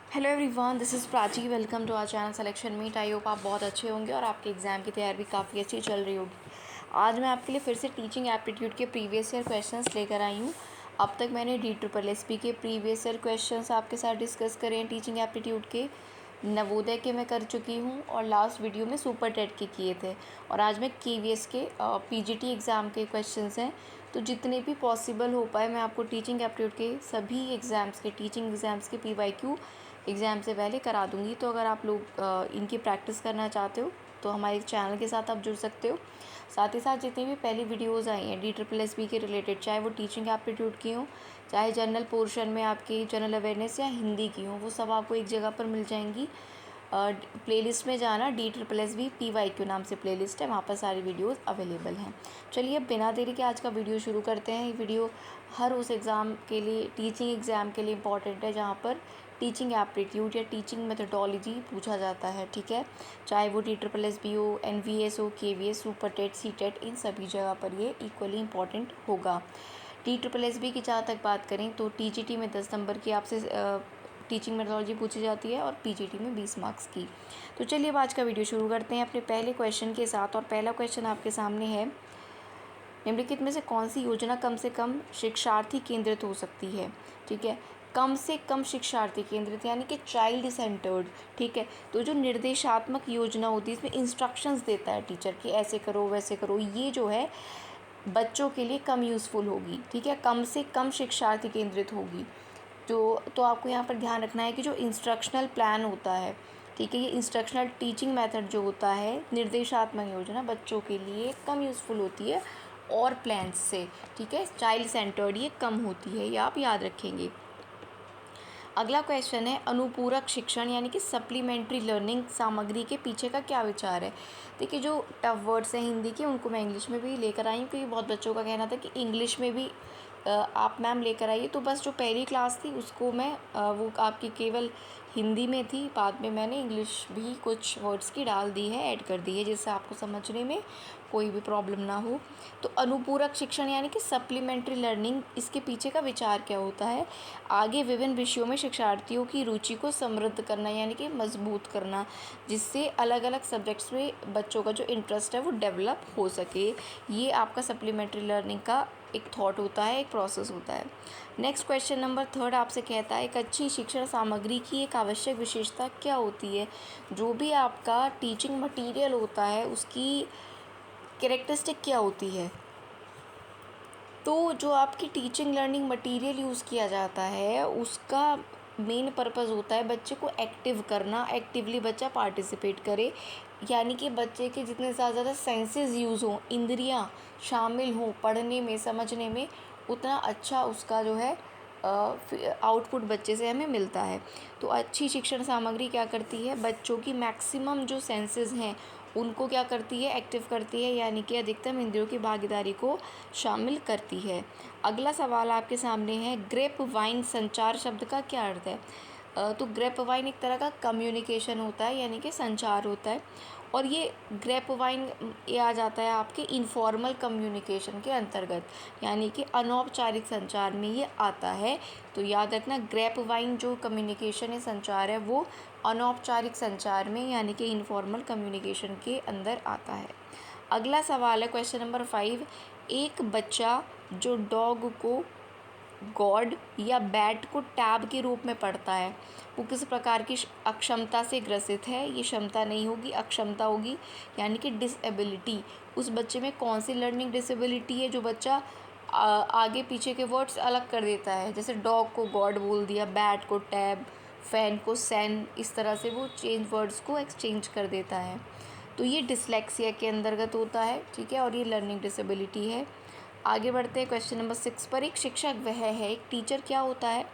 Hello everyone, this is Prachi. Welcome to our channel selection meet. I hope आप बहुत अच्छे होंगे और आपके एग्ज़ाम की तैयारी भी काफ़ी अच्छी चल रही होगी। आज मैं आपके लिए फिर से टीचिंग एप्टीट्यूड के प्रीवियस ईयर क्वेश्चंस लेकर आई हूँ। अब तक मैंने DSSS के प्रीवियस ईयर क्वेश्चंस आपके साथ डिस्कस करे हैं। टीचिंग एप्टीट्यूड के नवोदय के मैं कर चुकी हूँ और लास्ट वीडियो में सुपर टेट के किए थे। और आज मैं KVS के PGT एग्ज़ाम के क्वेश्चंस हैं, तो जितने भी पॉसिबल हो पाए मैं आपको टीचिंग एप्टीट्यूड के सभी एग्ज़ाम्स के टीचिंग एग्ज़ाम्स के PYQ एग्ज़ाम से पहले करा दूँगी। तो अगर आप लोग इनकी प्रैक्टिस करना चाहते हो तो हमारे चैनल के साथ आप जुड़ सकते हो। साथ ही साथ जितनी भी पहली वीडियोज़ आई हैं DSSS के रिलेटेड, चाहे वो टीचिंग एप्टीट्यूड की हों, चाहे जनरल पोर्शन में आपकी जनरल अवेयरनेस या हिंदी की हों, वो सब आपको एक जगह पर मिल जाएंगी। प्लेलिस्ट में जाना, DSSS PYQ नाम से प्लेलिस्ट है, वहाँ पर सारी वीडियोज़ अवेलेबल हैं। चलिए अब बिना देरी के आज का वीडियो शुरू करते हैं। ये वीडियो हर उस एग्ज़ाम के लिए, टीचिंग एग्ज़ाम के लिए इम्पॉर्टेंट है जहाँ पर टीचिंग एप्टीट्यूड या टीचिंग मेथडोलॉजी पूछा जाता है। ठीक है, चाहे वो DSSS हो, NVS हो, KVS, सुपर टेट, CTET, इन सभी जगह पर ये इक्वली इम्पॉर्टेंट होगा। DSSS की जहाँ तक बात करें तो TGT में 10 नंबर की आपसे टीचिंग मेथडोलॉजी पूछी जाती है और PGT में 20 मार्क्स की। तो चलिए अब आज का वीडियो शुरू करते हैं अपने पहले क्वेश्चन के साथ। और पहला क्वेश्चन आपके सामने है, निम्नलिखित में से कौन सी योजना कम से कम शिक्षार्थी केंद्रित हो सकती है। ठीक है, कम से कम शिक्षार्थी केंद्रित यानी कि चाइल्ड सेंटर्ड। ठीक है, तो जो निर्देशात्मक योजना होती है, इसमें इंस्ट्रक्शंस देता है टीचर कि ऐसे करो वैसे करो, ये जो है बच्चों के लिए कम यूज़फुल होगी। ठीक है, कम से कम शिक्षार्थी केंद्रित होगी। तो आपको यहाँ पर ध्यान रखना है कि जो इंस्ट्रक्शनल प्लान होता है, ठीक है, ये इंस्ट्रक्शनल टीचिंग मेथड जो होता है, निर्देशात्मक योजना बच्चों के लिए कम यूज़फुल होती है और प्लान्स से। ठीक है, चाइल्ड सेंटर्ड ये कम होती है, ये आप याद रखेंगे। अगला क्वेश्चन है, अनुपूरक शिक्षण यानी कि सप्लीमेंट्री लर्निंग सामग्री के पीछे का क्या विचार है। देखिए, जो टफ वर्ड्स हैं हिंदी के, उनको मैं इंग्लिश में भी लेकर आई हूँ, क्योंकि बहुत बच्चों का कहना था कि इंग्लिश में भी आप मैम लेकर आइए। तो बस जो पहली क्लास थी उसको मैं वो आपकी केवल हिंदी में थी, बाद में मैंने इंग्लिश भी कुछ वर्ड्स की डाल दी है, ऐड कर दी है, जिससे आपको समझने में कोई भी प्रॉब्लम ना हो। तो अनुपूरक शिक्षण यानी कि सप्लीमेंट्री लर्निंग, इसके पीछे का विचार क्या होता है, आगे विभिन्न विषयों में शिक्षार्थियों की रुचि को समृद्ध करना यानी कि मजबूत करना, जिससे अलग अलग सब्जेक्ट्स में बच्चों का जो इंटरेस्ट है वो डेवलप हो सके। ये आपका सप्लीमेंट्री लर्निंग का एक थॉट होता है, एक प्रोसेस होता है। नेक्स्ट क्वेश्चन नंबर 3 आपसे कहता है, एक अच्छी शिक्षण सामग्री की एक आवश्यक विशेषता क्या होती है। जो भी आपका टीचिंग मटेरियल होता है उसकी कैरेक्टरिस्टिक क्या होती है। तो जो आपकी टीचिंग लर्निंग मटेरियल यूज़ किया जाता है उसका मेन पर्पस होता है बच्चे को एक्टिव करना, एक्टिवली बच्चा पार्टिसिपेट करे, यानी कि बच्चे के जितने ज़्यादा सेंसेस यूज़ हों, इंद्रियां शामिल हों पढ़ने में, समझने में, उतना अच्छा उसका जो है आउटपुट बच्चे से हमें मिलता है। तो अच्छी शिक्षण सामग्री क्या करती है, बच्चों की मैक्सिमम जो सेंसेस हैं उनको क्या करती है, एक्टिव करती है, यानी कि अधिकतम इंद्रियों की भागीदारी को शामिल करती है। अगला सवाल आपके सामने है, ग्रेप वाइन संचार शब्द का क्या अर्थ है। तो ग्रेप वाइन एक तरह का कम्युनिकेशन होता है, यानी कि संचार होता है, और ये ग्रेप वाइन ये आ जाता है आपके इनफॉर्मल कम्युनिकेशन के अंतर्गत, यानी कि अनौपचारिक संचार में ये आता है। तो याद रखना, ग्रेप वाइन जो कम्युनिकेशन है, संचार है, वो अनौपचारिक संचार में यानी कि इनफॉर्मल कम्युनिकेशन के अंदर आता है। अगला सवाल है क्वेश्चन नंबर 5, एक बच्चा जो डॉग को गॉड या बैट को टैब के रूप में पढ़ता है, वो किस प्रकार की अक्षमता से ग्रसित है। ये क्षमता नहीं होगी, अक्षमता होगी, यानी कि डिसेबिलिटी। उस बच्चे में कौन सी लर्निंग डिसेबिलिटी है, जो बच्चा आगे पीछे के वर्ड्स अलग कर देता है, जैसे डॉग को गॉड बोल दिया, बैट को टैब, फैन को सैन, इस तरह से वो चेंज वर्ड्स को एक्सचेंज कर देता है। तो ये डिसलेक्सिया के अंतर्गत होता है। ठीक है, और ये लर्निंग डिसेबिलिटी है। आगे बढ़ते हैं क्वेश्चन नंबर 6 पर। एक शिक्षक वह है, एक टीचर क्या होता है,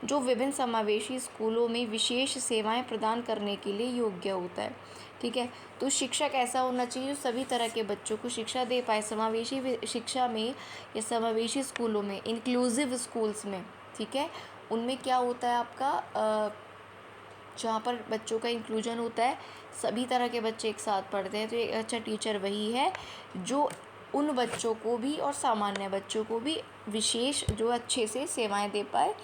जो विभिन्न समावेशी स्कूलों में विशेष सेवाएं प्रदान करने के लिए योग्य होता है। ठीक है, तो शिक्षक ऐसा होना चाहिए जो सभी तरह के बच्चों को शिक्षा दे पाए, समावेशी शिक्षा में या समावेशी स्कूलों में, इंक्लूसिव स्कूल्स में। ठीक है, उनमें क्या होता है आपका, जहाँ पर बच्चों का इंक्लूजन होता है, सभी तरह के बच्चे एक साथ पढ़ते हैं। तो एक अच्छा टीचर वही है जो उन बच्चों को भी और सामान्य बच्चों को भी विशेष जो अच्छे से सेवाएं दे पाए,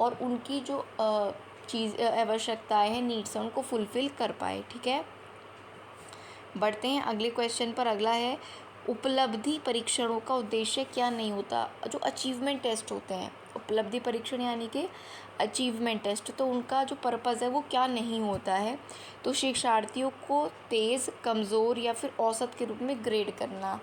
और उनकी जो आवश्यकताएँ हैं, नीड्स हैं, उनको फुलफ़िल कर पाए। ठीक है, बढ़ते हैं अगले क्वेश्चन पर। अगला है, उपलब्धि परीक्षणों का उद्देश्य क्या नहीं होता? जो अचीवमेंट टेस्ट होते हैं, उपलब्धि परीक्षण यानी कि अचीवमेंट टेस्ट, तो उनका जो पर्पज़ है वो क्या नहीं होता है? तो शिक्षार्थियों को तेज़, कमज़ोर या फिर औसत के रूप में ग्रेड करना।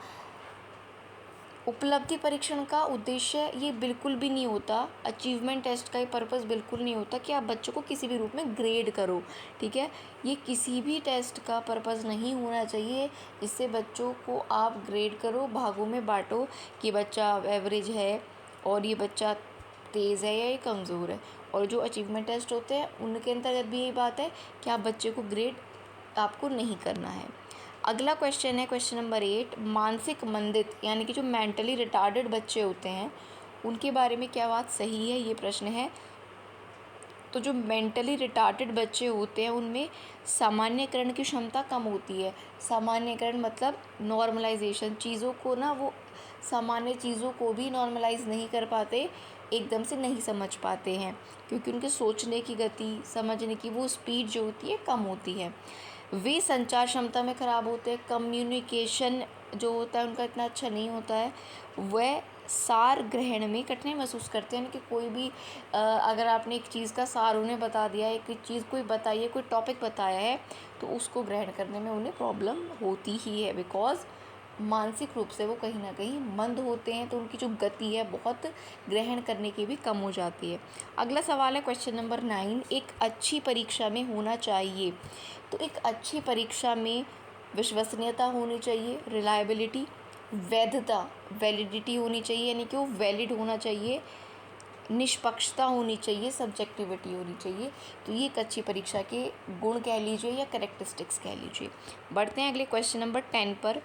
उपलब्धि परीक्षण का उद्देश्य ये बिल्कुल भी नहीं होता, अचीवमेंट टेस्ट का ये पर्पज़ बिल्कुल नहीं होता कि आप बच्चों को किसी भी रूप में ग्रेड करो। ठीक है, ये किसी भी टेस्ट का पर्पज़ नहीं होना चाहिए इससे बच्चों को आप ग्रेड करो, भागों में बांटो कि बच्चा एवरेज है और ये बच्चा तेज़ है या ये कमज़ोर है। और जो अचीवमेंट टेस्ट होते हैं उनके अंतर्गत भी यही बात है कि आप बच्चे को ग्रेड आपको नहीं करना है। अगला क्वेश्चन है क्वेश्चन नंबर 8, मानसिक मंदित यानी कि जो मेंटली रिटार्डेड बच्चे होते हैं उनके बारे में क्या बात सही है, ये प्रश्न है। तो जो मेंटली रिटार्डेड बच्चे होते हैं उनमें सामान्यकरण की क्षमता कम होती है। सामान्यकरण मतलब नॉर्मलाइजेशन, चीज़ों को ना वो सामान्य चीज़ों को भी नॉर्मलाइज नहीं कर पाते, एकदम से नहीं समझ पाते हैं, क्योंकि उनके सोचने की गति, समझने की वो स्पीड जो होती है कम होती है। वे संचार क्षमता में ख़राब होते हैं, कम्युनिकेशन जो होता है उनका इतना अच्छा नहीं होता है। वह सार ग्रहण में कठिनाई महसूस करते हैं, यानी कि कोई भी अगर आपने एक चीज़ का सार उन्हें बता दिया है, एक चीज़ कोई बताई है, कोई टॉपिक बताया है, तो उसको ग्रहण करने में उन्हें प्रॉब्लम होती ही है, बिकॉज़ मानसिक रूप से वो कहीं ना कहीं मंद होते हैं, तो उनकी जो गति है बहुत ग्रहण करने की भी कम हो जाती है। अगला सवाल है क्वेश्चन नंबर 9, एक अच्छी परीक्षा में होना चाहिए। तो एक अच्छी परीक्षा में विश्वसनीयता होनी चाहिए, रिलायबिलिटी, वैधता, वैलिडिटी होनी चाहिए, यानी कि वो वैलिड होना चाहिए, निष्पक्षता होनी चाहिए, सब्जेक्टिविटी होनी चाहिए। तो ये एक अच्छी परीक्षा के गुण कह लीजिए या कैरेक्टरिस्टिक्स कह लीजिए। बढ़ते हैं अगले क्वेश्चन नंबर 10 पर।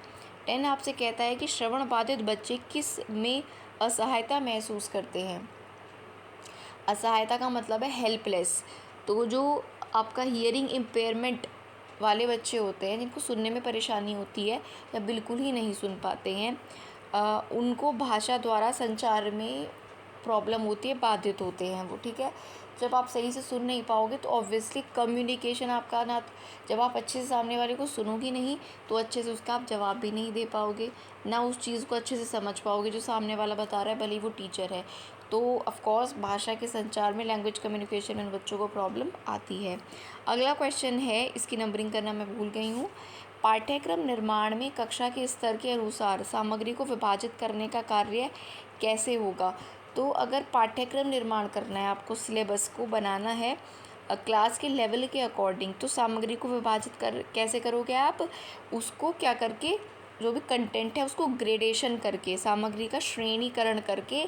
10 आपसे कहता है कि श्रवण बाधित बच्चे किस में असहायता महसूस करते हैं? असहायता का मतलब है हेल्पलेस। तो जो आपका हियरिंग इम्पेयरमेंट वाले बच्चे होते हैं, जिनको सुनने में परेशानी होती है या बिल्कुल ही नहीं सुन पाते हैं, उनको भाषा द्वारा संचार में प्रॉब्लम होती है, बाधित होते हैं वो। ठीक है, जब आप सही से सुन नहीं पाओगे तो ऑब्वियसली कम्युनिकेशन आपका ना, जब आप अच्छे से सामने वाले को सुनोगे नहीं तो अच्छे से उसका आप जवाब भी नहीं दे पाओगे, ना उस चीज़ को अच्छे से समझ पाओगे जो सामने वाला बता रहा है, भले ही वो टीचर है। तो ऑफ कोर्स भाषा के संचार में, लैंग्वेज कम्युनिकेशन में बच्चों को प्रॉब्लम आती है। अगला क्वेश्चन है, इसकी नंबरिंग करना मैं भूल गई हूँ। पाठ्यक्रम निर्माण में कक्षा के स्तर के अनुसार सामग्री को विभाजित करने का कार्य कैसे होगा? तो अगर पाठ्यक्रम निर्माण करना है, आपको सिलेबस को बनाना है क्लास के लेवल के अकॉर्डिंग, तो सामग्री को विभाजित कैसे करोगे आप? उसको क्या करके, जो भी कंटेंट है उसको ग्रेडेशन करके, सामग्री का श्रेणीकरण करके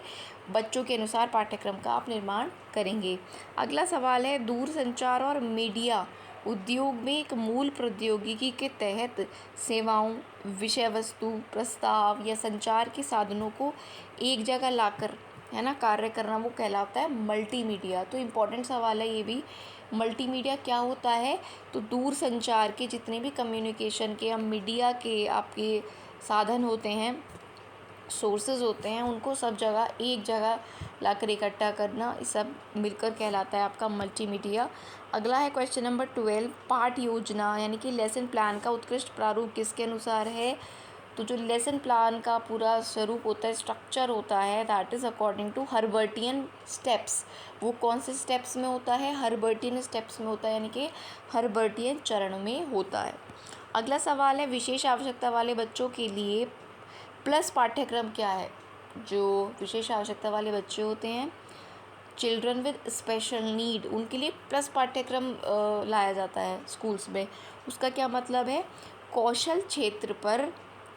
बच्चों के अनुसार पाठ्यक्रम का आप निर्माण करेंगे। अगला सवाल है, दूरसंचार और मीडिया उद्योग में एक मूल प्रौद्योगिकी के तहत सेवाओं, विषय वस्तु, प्रस्ताव या संचार के साधनों को एक जगह लाकर, है ना, कार्य करना, वो कहलाता है मल्टीमीडिया। तो इम्पॉर्टेंट सवाल है ये भी। मल्टीमीडिया क्या होता है? तो दूर संचार के जितने भी कम्युनिकेशन के या मीडिया के आपके साधन होते हैं, सोर्सेज होते हैं, उनको सब जगह एक जगह लाकर इकट्ठा करना, ये सब मिलकर कहलाता है आपका मल्टीमीडिया। अगला है क्वेश्चन नंबर 12, पाठ योजना यानी कि लेसन प्लान का उत्कृष्ट प्रारूप किसके अनुसार है? तो जो लेसन प्लान का पूरा स्वरूप होता है, स्ट्रक्चर होता है, that is according to Herbertian steps. वो कौन से स्टेप्स में होता है? हर्बर्टियन स्टेप्स में होता है, यानी कि हर्बर्टियन चरण में होता है। अगला सवाल है, विशेष आवश्यकता वाले बच्चों के लिए प्लस पाठ्यक्रम क्या है? जो विशेष आवश्यकता वाले बच्चे होते हैं, चिल्ड्रन विद स्पेशल नीड, उनके लिए प्लस पाठ्यक्रम लाया जाता है स्कूल्स में। उसका क्या मतलब है? कौशल क्षेत्र पर,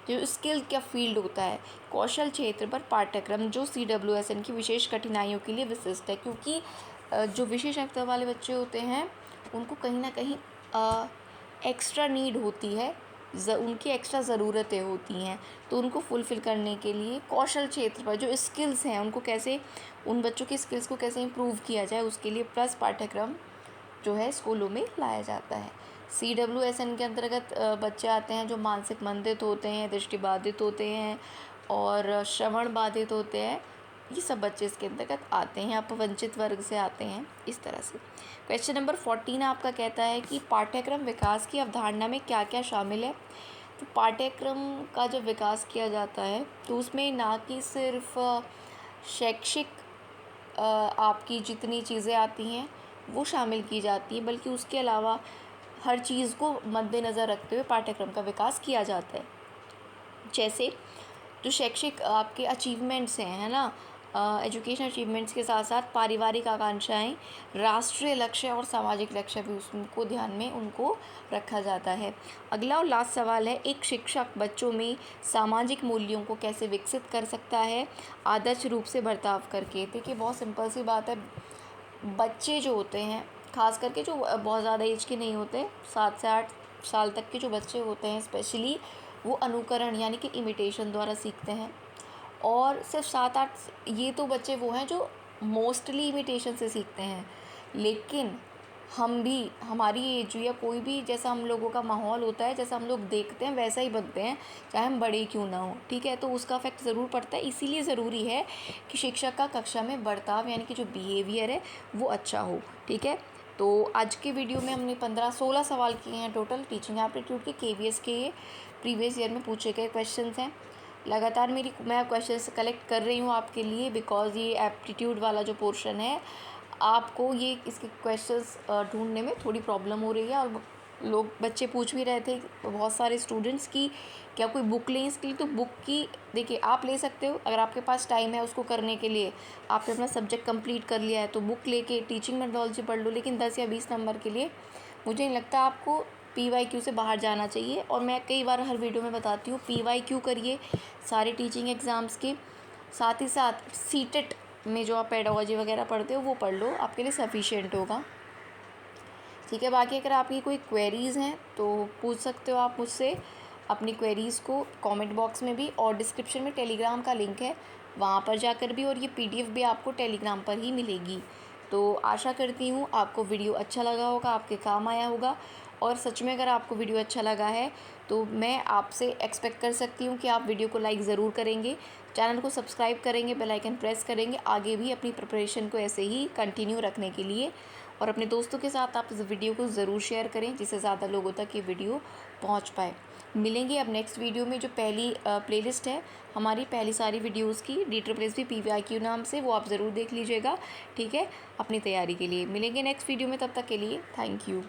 जो स्किल का फील्ड होता है, कौशल क्षेत्र पर पाठ्यक्रम जो CWSN की विशेष कठिनाइयों के लिए विशिष्ट है, क्योंकि जो विशेष आवश्यकता वाले बच्चे होते हैं उनको कहीं ना कहीं एक्स्ट्रा नीड होती है, उनकी एक्स्ट्रा ज़रूरतें होती हैं, तो उनको फुलफ़िल करने के लिए कौशल क्षेत्र पर जो स्किल्स हैं उनको कैसे, उन बच्चों की स्किल्स को कैसे इम्प्रूव किया जाए, उसके लिए प्लस पाठ्यक्रम जो है स्कूलों में लाया जाता है। CWSN के अंतर्गत बच्चे आते हैं जो मानसिक मंदित होते हैं, दृष्टिबाधित होते हैं और श्रवण बाधित होते हैं, ये सब बच्चे इसके अंतर्गत आते हैं, आप वंचित वर्ग से आते हैं, इस तरह से। क्वेश्चन नंबर 14 आपका कहता है कि पाठ्यक्रम विकास की अवधारणा में क्या क्या शामिल है। तो पाठ्यक्रम का जब विकास किया जाता है तो उसमें ना कि सिर्फ शैक्षिक आपकी जितनी चीज़ें आती हैं वो शामिल की जाती हैं, बल्कि उसके अलावा हर चीज़ को मद्देनज़र रखते हुए पाठ्यक्रम का विकास किया जाता है। जैसे जो शैक्षिक आपके अचीवमेंट्स हैं, है ना, एजुकेशन अचीवमेंट्स के साथ साथ पारिवारिक आकांक्षाएं, राष्ट्रीय लक्ष्य और सामाजिक लक्ष्य भी उसको ध्यान में उनको रखा जाता है। अगला और लास्ट सवाल है, एक शिक्षक बच्चों में सामाजिक मूल्यों को कैसे विकसित कर सकता है आदर्श रूप से बर्ताव करके। देखिए बहुत सिंपल सी बात है, बच्चे जो होते हैं, खास करके जो बहुत ज़्यादा एज के नहीं होते, 7 से 8 साल तक के जो बच्चे होते हैं स्पेशली, वो अनुकरण यानी कि इमिटेशन द्वारा सीखते हैं। और सिर्फ 7-8 ये तो बच्चे वो हैं जो मोस्टली इमिटेशन से सीखते हैं, लेकिन हम भी, हमारी एज या कोई भी, जैसा हम लोगों का माहौल होता है, जैसा हम लोग देखते हैं वैसा ही बनते हैं, चाहे हम बड़े क्यों ना हो, ठीक है। तो उसका इफेक्ट ज़रूर पड़ता है, इसीलिए ज़रूरी है कि शिक्षक का कक्षा में बर्ताव यानी कि जो बिहेवियर है वो अच्छा हो, ठीक है। तो आज के वीडियो में हमने 15-16 सवाल किए हैं टोटल, टीचिंग एप्टीट्यूड के KVS के प्रीवियस ईयर में पूछे गए क्वेश्चंस हैं। लगातार मैं क्वेश्चंस कलेक्ट कर रही हूँ आपके लिए, बिकॉज़ ये एप्टीट्यूड वाला जो पोर्शन है आपको ये इसके क्वेश्चंस ढूंढने में थोड़ी प्रॉब्लम हो रही है। और बच्चे पूछ भी रहे थे बहुत सारे स्टूडेंट्स की क्या कोई बुक लें इसके लिए। तो बुक की देखिए आप ले सकते हो अगर आपके पास टाइम है उसको करने के लिए, आपने अपना सब्जेक्ट कंप्लीट कर लिया है तो बुक लेके टीचिंग मेथोडोलॉजी पढ़ लो, लेकिन 10 या 20 नंबर के लिए मुझे नहीं लगता आपको PYQ से बाहर जाना चाहिए। और मैं कई बार हर वीडियो में बताती हूँ PYQ करिए सारे टीचिंग एग्ज़ाम्स के, साथ ही साथ सीटेट में जो आप पेडागोजी वगैरह पढ़ते हो वो पढ़ लो, आपके लिए सफिशिएंट होगा, ठीक है। बाकी अगर आपकी कोई क्वेरीज़ हैं तो पूछ सकते हो आप मुझसे अपनी क्वेरीज़ को कमेंट बॉक्स में भी, और डिस्क्रिप्शन में टेलीग्राम का लिंक है वहाँ पर जाकर भी, और ये PDF भी आपको टेलीग्राम पर ही मिलेगी। तो आशा करती हूँ आपको वीडियो अच्छा लगा होगा, आपके काम आया होगा। और सच में अगर आपको वीडियो अच्छा लगा है तो मैं आपसे एक्सपेक्ट कर सकती हूँ कि आप वीडियो को लाइक ज़रूर करेंगे, चैनल को सब्सक्राइब करेंगे, बेल आइकन प्रेस करेंगे आगे भी अपनी प्रिपरेशन को ऐसे ही कंटिन्यू रखने के लिए। और अपने दोस्तों के साथ आप इस वीडियो को ज़रूर शेयर करें जिससे ज़्यादा लोगों तक ये वीडियो पहुंच पाए। मिलेंगे अब नेक्स्ट वीडियो में। जो पहली प्लेलिस्ट है हमारी, पहली सारी वीडियोस की DSSB PYQ नाम से, वो आप ज़रूर देख लीजिएगा, ठीक है, अपनी तैयारी के लिए। मिलेंगे नेक्स्ट वीडियो में, तब तक के लिए थैंक यू।